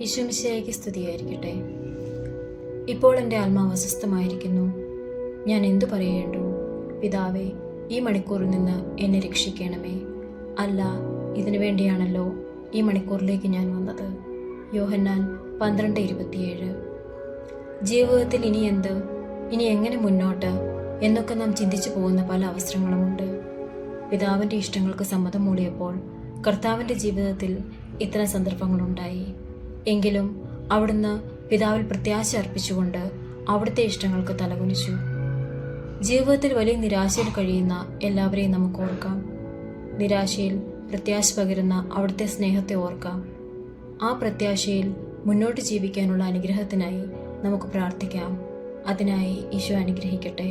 ഈശോമിശിഹായ്ക്ക് സ്തുതിയായിരിക്കട്ടെ. ഇപ്പോൾ എൻ്റെ ആത്മാവ് അസ്വസ്ഥമായിരിക്കുന്നു. ഞാൻ എന്തു പറയേണ്ടു? പിതാവേ, ഈ മണിക്കൂറിൽ നിന്ന് എന്നെ രക്ഷിക്കണമേ. അല്ല, ഇതിനു വേണ്ടിയാണല്ലോ ഈ മണിക്കൂറിലേക്ക് ഞാൻ വന്നത്. യോഹന്നാൻ 12:27. ജീവിതത്തിൽ ഇനി എന്ത്, ഇനി എങ്ങനെ മുന്നോട്ട് എന്നൊക്കെ നാം ചിന്തിച്ചു പോകുന്ന പല അവസരങ്ങളുമുണ്ട്. പിതാവിൻ്റെ ഇഷ്ടങ്ങൾക്ക് സമ്മതം മൂടിയപ്പോൾ കർത്താവിൻ്റെ ജീവിതത്തിൽ ഇത്തരം സന്ദർഭങ്ങളുണ്ടായി. എങ്കിലും അവിടുന്ന് പിതാവിൽ പ്രത്യാശ അർപ്പിച്ചുകൊണ്ട് അവിടുത്തെ ഇഷ്ടങ്ങൾക്ക് തലകുനിച്ചു. ജീവിതത്തിൽ വലിയ നിരാശയിൽ കഴിയുന്ന എല്ലാവരെയും നമുക്ക് ഓർക്കാം. നിരാശയിൽ പ്രത്യാശ പകരുന്ന അവിടുത്തെ സ്നേഹത്തെ ഓർക്കാം. ആ പ്രത്യാശയിൽ മുന്നോട്ട് ജീവിക്കാനുള്ള അനുഗ്രഹത്തിനായി നമുക്ക് പ്രാർത്ഥിക്കാം. അതിനായി ഈശോ അനുഗ്രഹിക്കട്ടെ.